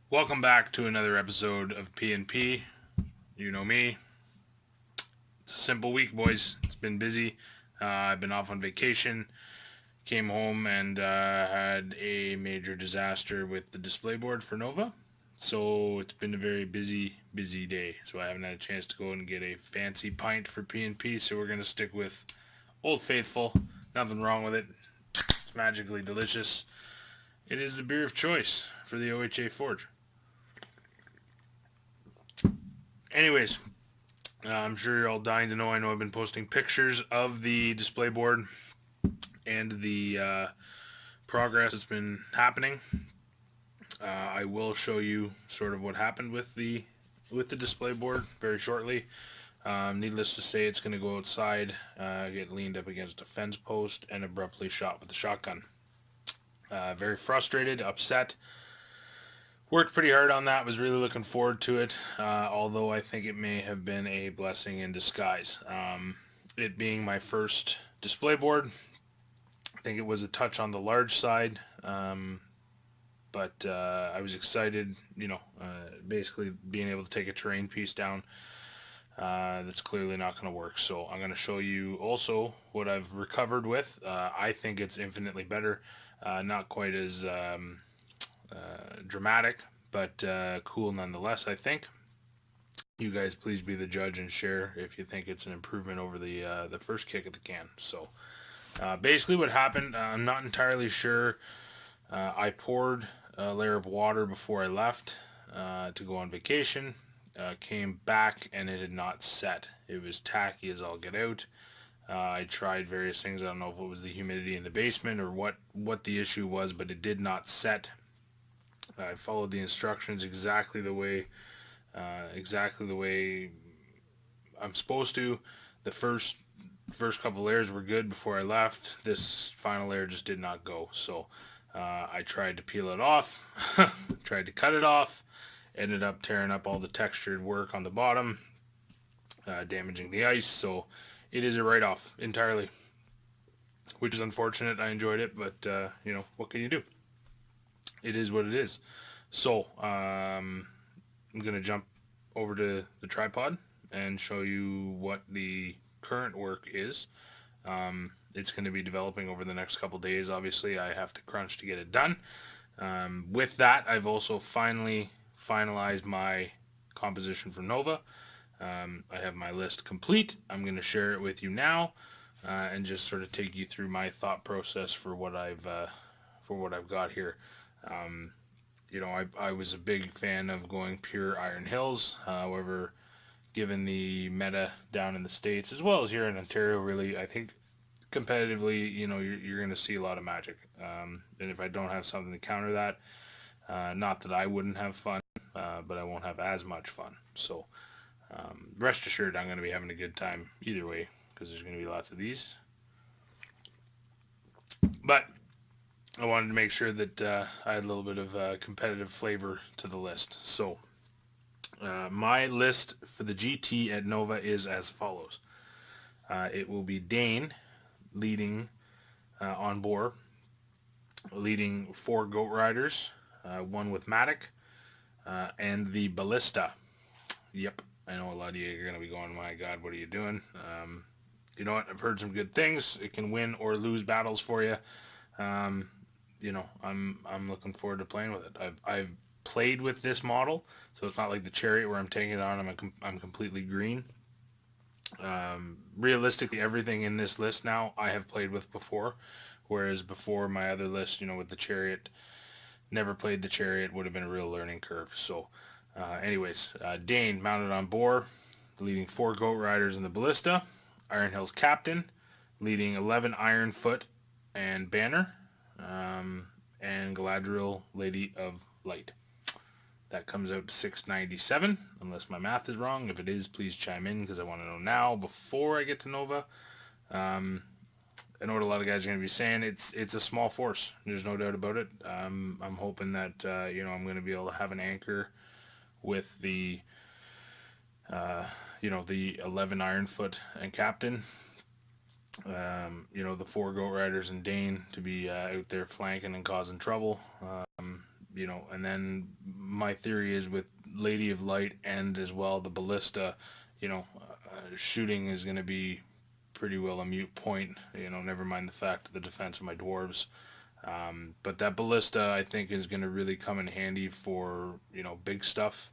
Welcome back to another episode of P&P. You know me. It's a simple week, boys. It's been busy. I've been off on vacation. Came home and had a major disaster with the display board for Nova. So it's been a very busy day. So I haven't had a chance to go and get a fancy pint for P&P. So we're going to stick with Old Faithful. Nothing wrong with it. It's magically delicious. It is the beer of choice for the OHA Forge. Anyways, I'm sure you're all dying to know. I know I've been posting pictures of the display board and the progress that's been happening. I will show you sort of what happened with the display board very shortly. Needless to say, it's going to go outside, get leaned up against a fence post, and abruptly shot with a shotgun. Very frustrated, upset. Worked pretty hard on that, was really looking forward to it, although I think it may have been a blessing in disguise. It being my first display board, I think it was a touch on the large side, but I was excited, basically being able to take a terrain piece down. That's clearly not going to work, so I'm going to show you also what I've recovered with. I think it's infinitely better, not quite as dramatic, but cool nonetheless, I think. You guys please be the judge and share if you think it's an improvement over the first kick at the can. So basically what happened, I'm not entirely sure. I poured a layer of water before I left to go on vacation. Came back and it had not set. It was tacky as all get out. I tried various things. I don't know if it was the humidity in the basement or what the issue was, but it did not set. I followed the instructions exactly the way I'm supposed to. The first couple layers were good before I left. This final layer just did not go. So I tried to peel it off, tried to cut it off, ended up tearing up all the textured work on the bottom, damaging the ice. So it is a write-off entirely, which is unfortunate. I enjoyed it, but what can you do? It is what it is. So I'm gonna jump over to the tripod and show you what the current work is. It's going to be developing over the next couple days. Obviously, I have to crunch to get it done. With that, I've also finally finalized my composition for Nova. I have my list complete. I'm going to share it with you now and just sort of take you through my thought process for what I've got here. I was a big fan of going pure Iron Hills. However, given the meta down in the States, as well as here in Ontario, really, I think competitively, you're going to see a lot of magic. And if I don't have something to counter that, not that I wouldn't have fun, but I won't have as much fun. So rest assured, I'm going to be having a good time either way, because there's going to be lots of these. But I wanted to make sure that I had a little bit of competitive flavor to the list. So my list for the GT at Nova is as follows. It will be Dane leading on board, leading 4 goat riders, 1 with Matic, and the Ballista. Yep, I know a lot of you are going to be going, my God, what are you doing? You know what? I've heard some good things. It can win or lose battles for you. I'm looking forward to playing with it. I've played with this model, so it's not like the Chariot where I'm taking it on. I'm completely green. Realistically, everything in this list now I have played with before, whereas before my other list, with the Chariot, never played the Chariot, would have been a real learning curve. So, Dane mounted on Boar, leading 4 goat riders in the Ballista. Iron Hills Captain, leading 11 Ironfoot and Banner, and Galadriel, Lady of Light. That comes out to 697, unless my math is wrong. If it is, please chime in, because I want to know now before I get to Nova. I know what a lot of guys are going to be saying. It's a small force. There's no doubt about it. I'm hoping that I'm going to be able to have an anchor with the the 11 Ironfoot and Captain. The 4 goat riders and Dane to be out there flanking and causing trouble. And then my theory is with Lady of Light and as well the Ballista, shooting is going to be pretty well a mute point. Never mind the fact of the defense of my dwarves. But that Ballista, I think, is going to really come in handy for, big stuff.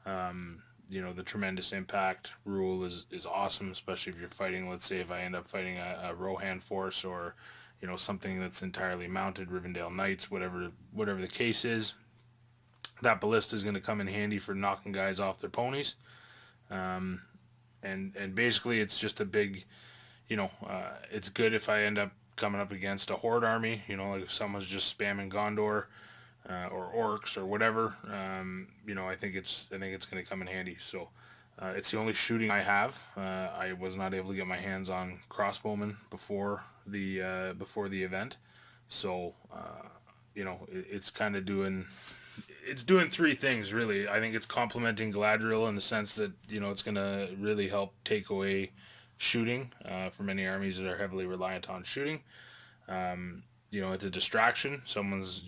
The tremendous impact rule is awesome, especially if you're fighting, let's say if I end up fighting a Rohan force or, something that's entirely mounted, Rivendell Knights, whatever the case is. That Ballista is going to come in handy for knocking guys off their ponies. And basically it's just a big, it's good if I end up coming up against a horde army, like if someone's just spamming Gondor, or orcs or whatever, I think it's going to come in handy. So it's the only shooting I have. I was not able to get my hands on crossbowmen before the event, so it's kind of doing three things really. I think it's complementing Galadriel in the sense that it's going to really help take away shooting for many armies that are heavily reliant on shooting. It's a distraction. Someone's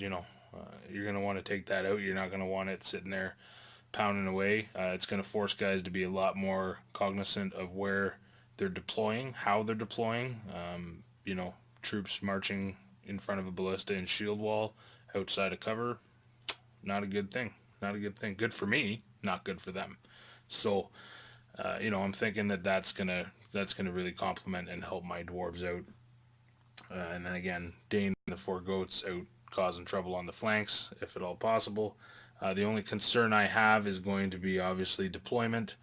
you're going to want to take that out. You're not going to want it sitting there pounding away. It's going to force guys to be a lot more cognizant of where they're deploying, how they're deploying. Troops marching in front of a ballista and shield wall outside of cover, not a good thing. Not a good thing. Good for me, not good for them. So, I'm thinking that's gonna really complement and help my dwarves out. And then again, Dane and the four goats out causing trouble on the flanks, if at all possible. The only concern I have is going to be obviously deployment.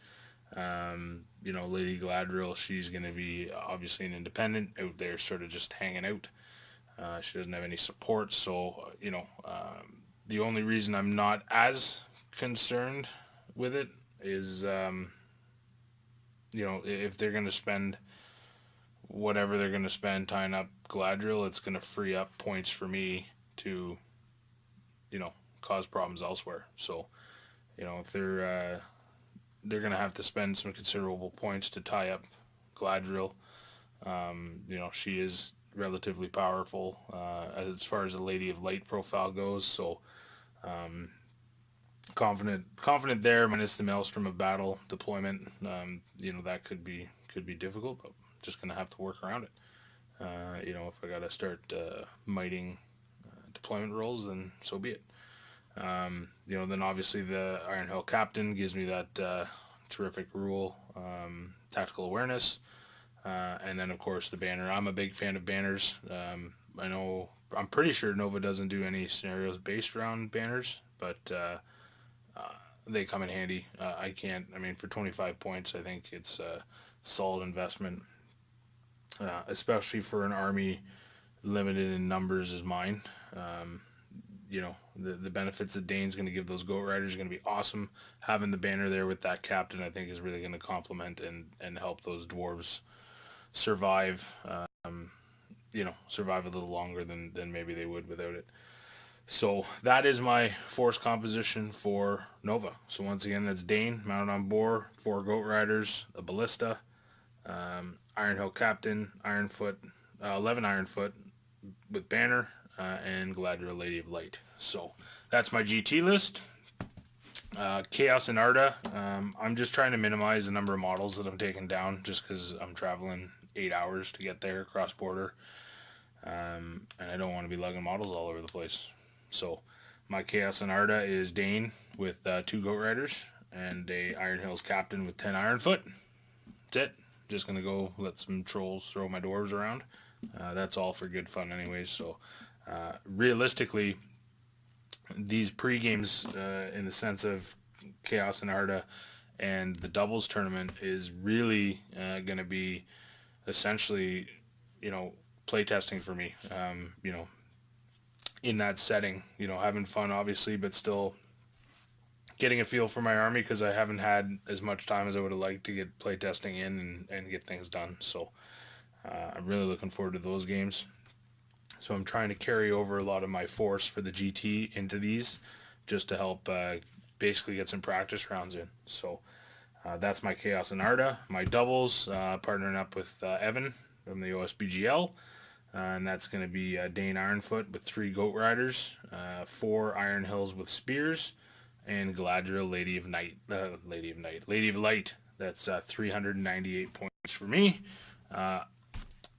Lady Galadriel, she's going to be obviously an independent out there, sort of just hanging out. She doesn't have any support, so the only reason I'm not as concerned with it is, if they're going to spend whatever they're going to spend tying up Galadriel, it's going to free up points for me to, cause problems elsewhere. So, if they're going to have to spend some considerable points to tie up Galadriel. She is relatively powerful as far as the Lady of Light profile goes. So, confident there. Minus the Maelstrom of Battle deployment, that could be difficult, but just going to have to work around it. If I got to start miting deployment rolls, then so be it. Then obviously the Iron Hill Captain gives me that terrific rule, tactical awareness, and then of course the banner. I'm a big fan of banners. I'm pretty sure Nova doesn't do any scenarios based around banners, but they come in handy. For 25 points, I think it's a solid investment, especially for an army limited in numbers as mine. The benefits that Dane's going to give those goat riders are going to be awesome. Having the banner there with that captain, I think, is really going to complement and help those dwarves survive, survive a little longer than maybe they would without it. So that is my force composition for Nova. So once again, that's Dane, mounted on boar, 4 goat riders, a ballista, Iron Hill Captain, 11 Ironfoot with banner, and Galadriel, Lady of Light. So that's my GT list. Chaos and Arda. I'm just trying to minimize the number of models that I'm taking down, just because I'm traveling 8 hours to get there across border, and I don't want to be lugging models all over the place. So my Chaos and Arda is Dane with 2 goat riders and a Iron Hills Captain with 10 Ironfoot. That's it. Just gonna go let some trolls throw my dwarves around. That's all for good fun anyways. So realistically, these pre-games, in the sense of Chaos and Arda and the doubles tournament, is really going to be essentially, playtesting for me. In that setting, having fun obviously, but still getting a feel for my army, because I haven't had as much time as I would have liked to get playtesting in and get things done. So I'm really looking forward to those games. So I'm trying to carry over a lot of my force for the GT into these, just to help basically get some practice rounds in. So that's my Chaos and Arda. My doubles, partnering up with Evan from the OSBGL. and that's going to be Dane Ironfoot with 3 Goat Riders, 4 Iron Hills with Spears, and Galadriel, Lady of Light. That's 398 points for me.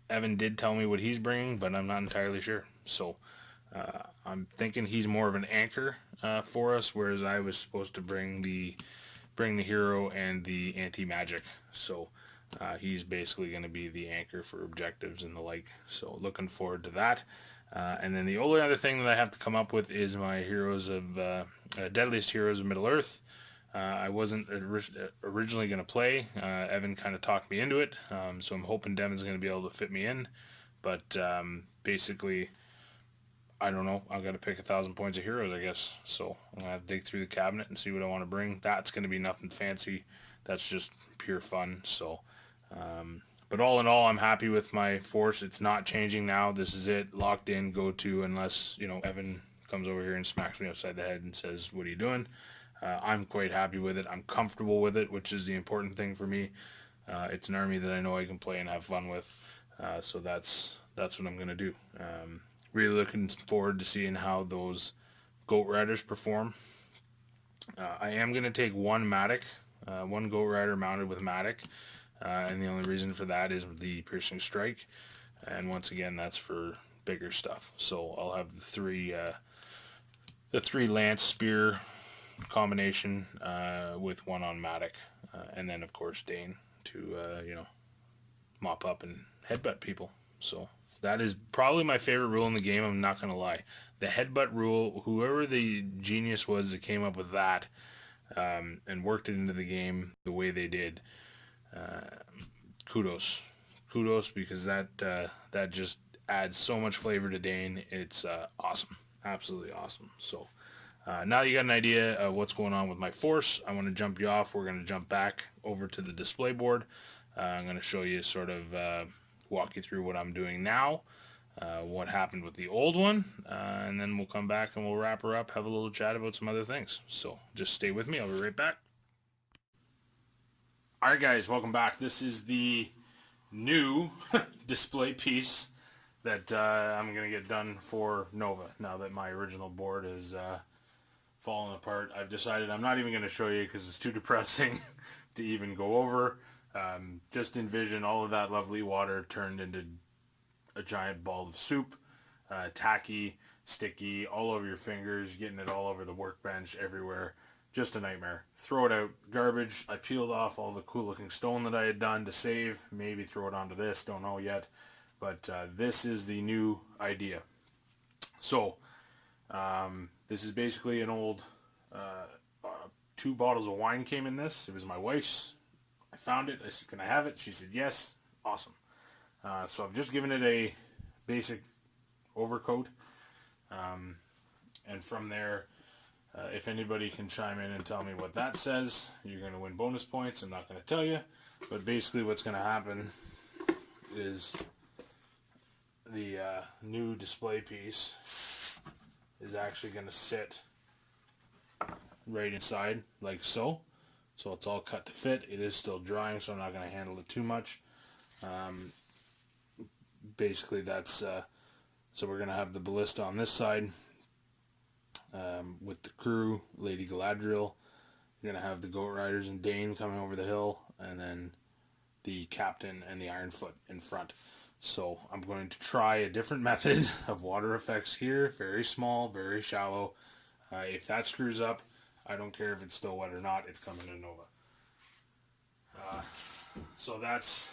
Evan did tell me what he's bringing, but I'm not entirely sure. So I'm thinking he's more of an anchor for us, whereas I was supposed to bring the hero and the anti-magic. So he's basically going to be the anchor for objectives and the like. So looking forward to that. And then the only other thing that I have to come up with is my Deadliest Heroes of Middle Earth. I wasn't originally going to play. Evan kind of talked me into it, so I'm hoping Devin's going to be able to fit me in. But basically, I don't know. I've got to pick 1,000 points of heroes, I guess. So I'm going to have to dig through the cabinet and see what I want to bring. That's going to be nothing fancy. That's just pure fun. So, but all in all, I'm happy with my force. It's not changing now. This is it. Locked in, go to, unless, Evan comes over here and smacks me upside the head and says, what are you doing? I'm quite happy with it. I'm comfortable with it, which is the important thing for me. It's an army that I know I can play and have fun with. So that's what I'm going to do. Really looking forward to seeing how those Goat Riders perform. I am going to take one Goat Rider mounted with Matic. And the only reason for that is the Piercing Strike. And once again, that's for bigger stuff. So I'll have the three Lance Spear combination with one on Matic, and then of course Dane to mop up and headbutt people. So that is probably my favorite rule in the game. I'm not gonna lie. The headbutt rule, whoever the genius was that came up with that and worked it into the game the way they did, kudos, because that just adds so much flavor to Dane. It's awesome, absolutely awesome. So now you got an idea of what's going on with my force. I want to jump you off. We're going to jump back over to the display board. I'm going to show you walk you through what I'm doing now, what happened with the old one, and then we'll come back and we'll wrap her up, have a little chat about some other things. So just stay with me. I'll be right back. Alright guys, welcome back. This is the new display piece that I'm going to get done for Nova now that my original board is falling apart. I've decided I'm not even going to show you because it's too depressing to even go over. Just envision all of that lovely water turned into a giant ball of soup, tacky, sticky, all over your fingers, getting it all over the workbench, everywhere. Just a nightmare. Throw it out. Garbage. I peeled off all the cool looking stone that I had done to save. Maybe throw it onto this. Don't know yet. But this is the new idea. So, this is basically an old 2 bottles of wine came in this. It was my wife's. I found it. I said, can I have it? She said, yes. Awesome. So I've just given it a basic overcoat. And from there, if anybody can chime in and tell me what that says, you're going to win bonus points. I'm not going to tell you. But basically what's going to happen is the new display piece is actually going to sit right inside like so. So it's all cut to fit. It is still drying, so I'm not going to handle it too much. Basically that's so we're going to have the ballista on this side with the crew, Lady Galadriel. You're going to have the Goat Riders and Dane coming over the hill, and then the Captain and the Ironfoot in front. So I'm going to try a different method of water effects here. Very small, very shallow. If that screws up, I don't care if it's still wet or not. It's coming to Nova. So that's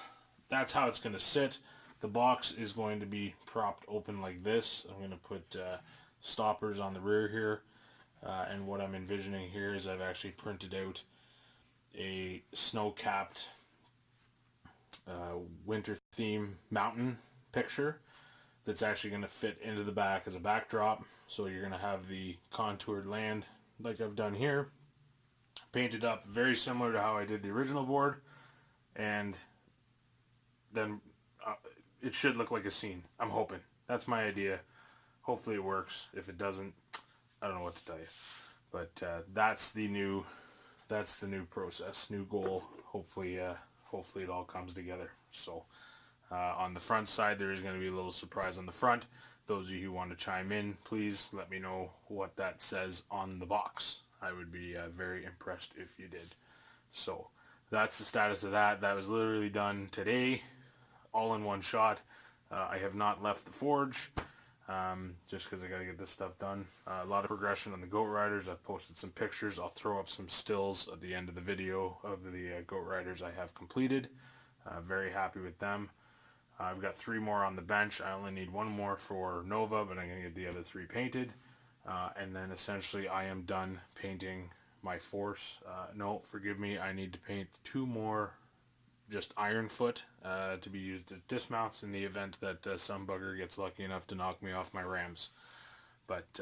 how it's going to sit. The box is going to be propped open like this. I'm going to put stoppers on the rear here. And what I'm envisioning here is I've actually printed out a snow-capped winter theme mountain picture that's actually going to fit into the back as a backdrop. So you're going to have the contoured land like I've done here, painted up very similar to how I did the original board, and then it should look like a scene. I'm hoping. That's my idea. Hopefully it works. If it doesn't, I don't know what to tell you. But that's the new process, new goal. Hopefully it all comes together. So On the front side, there is going to be a little surprise on the front. Those of you who want to chime in, please let me know what that says on the box. I would be very impressed if you did. So that's the status of that. That was literally done today, all in one shot. I have not left the forge, just because I got to get this stuff done. A lot of progression on the goat riders. I've posted some pictures. I'll throw up some stills at the end of the video of the goat riders I have completed. Very happy with them. I've got 3 more on the bench. I only need 1 more for Nova, but I'm going to get the other 3 painted. And then essentially I am done painting my force. No, forgive me, I need to paint 2 more just iron foot to be used as dismounts in the event that some bugger gets lucky enough to knock me off my rams. But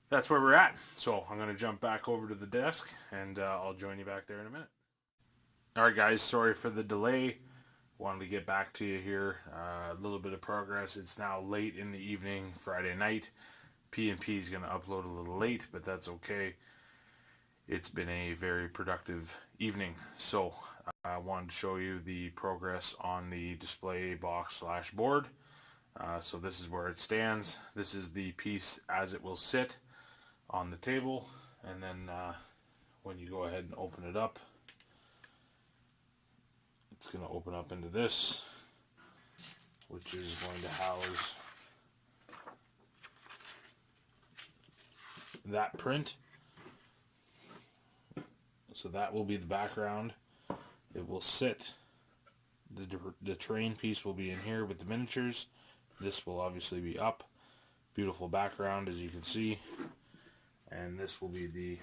that's where we're at. So I'm going to jump back over to the desk and I'll join you back there in a minute. Alright guys, sorry for the delay. Wanted to get back to you here. A little bit of progress. It's now late in the evening, Friday night. P&P is going to upload a little late, but that's okay. It's been a very productive evening. So I wanted to show you the progress on the display box / board. So this is where it stands. This is the piece as it will sit on the table. And then when you go ahead and open it up, it's going to open up into this, which is going to house that print. So that will be the background. It will sit. The terrain piece will be in here with the miniatures. This will obviously be up. Beautiful background, as you can see. And this will be the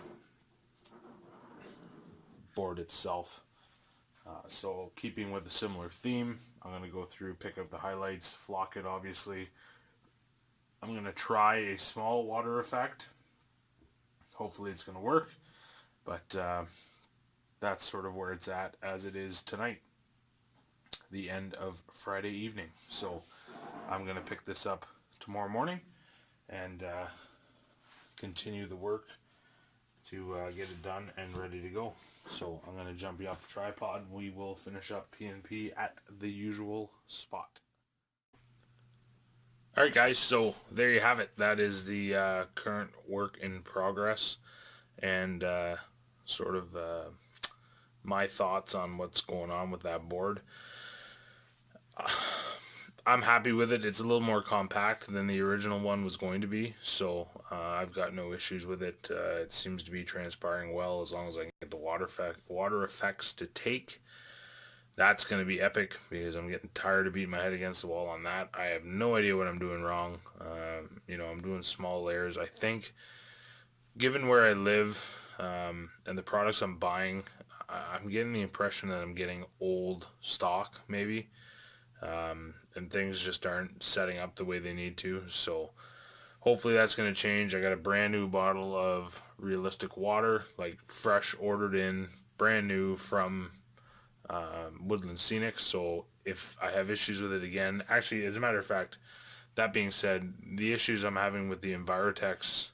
board itself. So keeping with the similar theme, I'm going to go through, pick up the highlights, flock it obviously. I'm going to try a small water effect. Hopefully it's going to work, but that's sort of where it's at as it is tonight, the end of Friday evening. So I'm going to pick this up tomorrow morning and continue the work to get it done and ready to go. So I'm going to jump you off the tripod. We will finish up P&P at the usual spot. Alright guys, so there you have it. That is the current work in progress and sort of my thoughts on what's going on with that board. I'm happy with it. It's a little more compact than the original one was going to be, so I've got no issues with it. It seems to be transpiring well as long as I can get the water effects to take. That's going to be epic because I'm getting tired of beating my head against the wall on that. I have no idea what I'm doing wrong. You know, I'm doing small layers. I think, given where I live and the products I'm buying, I'm getting the impression that I'm getting old stock, maybe. And things just aren't setting up the way they need to, so hopefully that's going to change. I got a brand new bottle of realistic water, like fresh, ordered in, brand new from Woodland Scenics. So if I have issues with it again, actually, as a matter of fact, that being said, the issues I'm having with the Envirotex,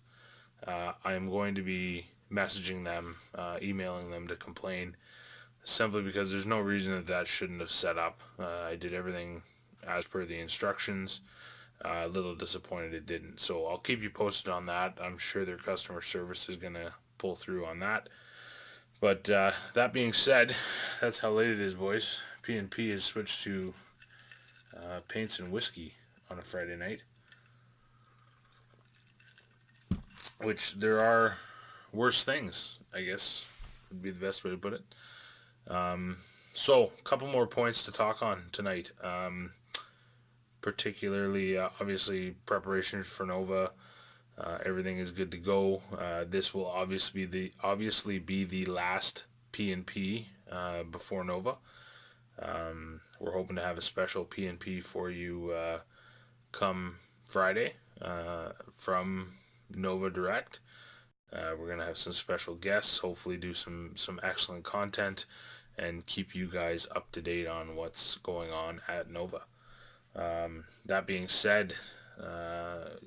I am going to be messaging them, emailing them to complain, simply because there's no reason that shouldn't have set up. I did everything as per the instructions. A little disappointed it didn't. So I'll keep you posted on that. I'm sure their customer service is going to pull through on that. But that being said, that's how late it is, boys. P&P has switched to Paints and Whiskey on a Friday night. Which there are worse things, I guess, would be the best way to put it. So, a couple more points to talk on tonight. Particularly, obviously, preparation for Nova. Everything is good to go. This will obviously be the last P&P before Nova. We're hoping to have a special P&P for you come Friday from Nova Direct. We're going to have some special guests, hopefully do some excellent content, and keep you guys up to date on what's going on at Nova. That being said,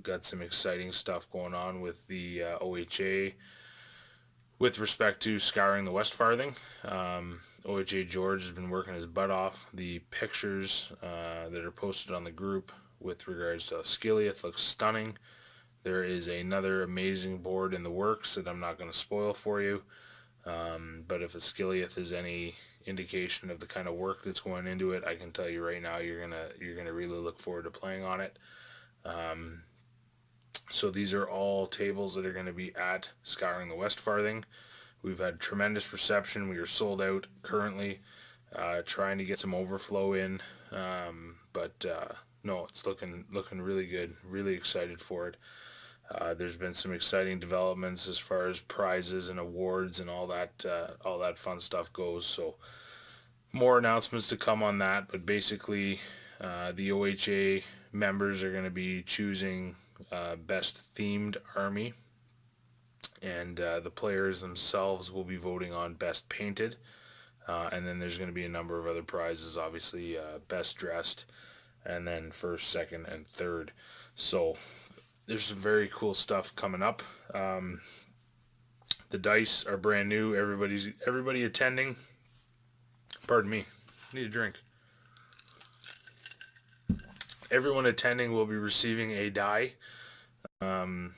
got some exciting stuff going on with the OHA. With respect to scouring the West Farthing, OHA George has been working his butt off. The pictures that are posted on the group with regards to Skilliath looks stunning. There is another amazing board in the works that I'm not going to spoil for you. But if a Skilliath is any indication of the kind of work that's going into it, I can tell you right now you're gonna really look forward to playing on it. So these are all tables that are going to be at Scouring the West Farthing. We've had tremendous reception. We are sold out currently, trying to get some overflow in, but no, it's looking really good. Really excited for it. There's been some exciting developments as far as prizes and awards and all that fun stuff goes. So more announcements to come on that. But basically, the OHA members are going to be choosing best themed army, and the players themselves will be voting on best painted. And then there's going to be a number of other prizes, obviously best dressed, and then first, second, and third. So there's some very cool stuff coming up. The dice are brand new. Everybody attending. Pardon me. Need a drink. Everyone attending will be receiving a die. And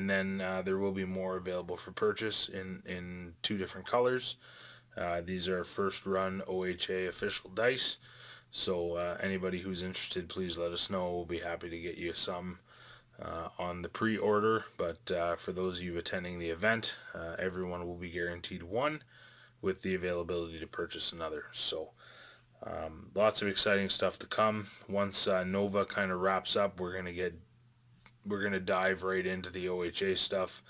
then there will be more available for purchase in 2 different colors. These are first run OHA official dice. So anybody who's interested, please let us know. We'll be happy to get you some on the pre-order. But for those of you attending the event, everyone will be guaranteed 1 with the availability to purchase another. So lots of exciting stuff to come. Once Nova kind of wraps up, we're gonna dive right into the OHA stuff.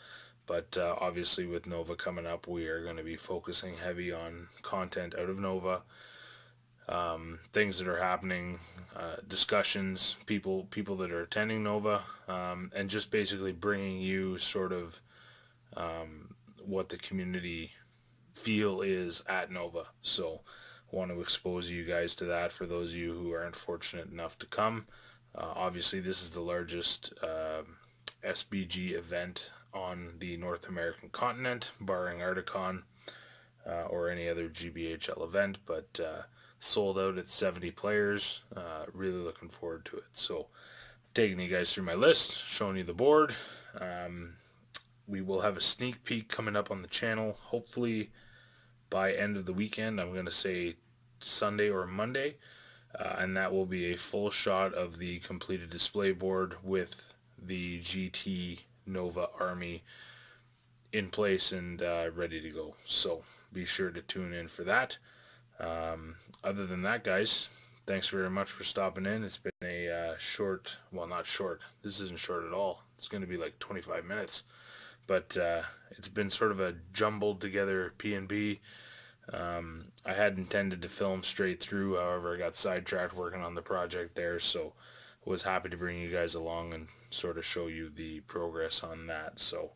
But obviously with Nova coming up, we are going to be focusing heavy on content out of Nova, things that are happening, discussions, people that are attending Nova, and just basically bringing you sort of what the community feel is at Nova. So want to expose you guys to that for those of you who aren't fortunate enough to come. Obviously this is the largest SBG event on the North American continent, barring Articon or any other GBHL event, but sold out at 70 players. Really looking forward to it. So taking you guys through my list, showing you the board. We will have a sneak peek coming up on the channel, hopefully by end of the weekend. I'm going to say Sunday or Monday, and that will be a full shot of the completed display board with the GT Nova Army in place and ready to go. So be sure to tune in for that. Other than that, guys, thanks very much for stopping in. It's been a short, well, not short, this isn't short at all. It's going to be like 25 minutes, but it's been sort of a jumbled together P&B. I had intended to film straight through, however I got sidetracked working on the project there, so was happy to bring you guys along and sort of show you the progress on that. So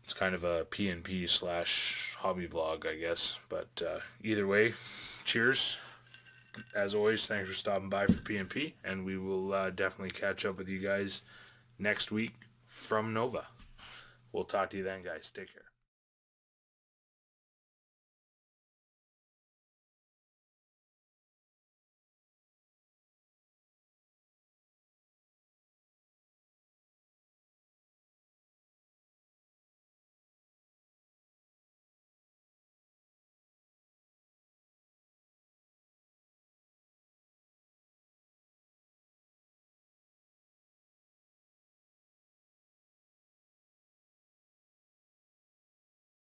it's kind of a P&P / hobby vlog, I guess, but either way, cheers. As always, thanks for stopping by for P&P, and we will definitely catch up with you guys next week from Nova. We'll talk to you then, guys. Take care.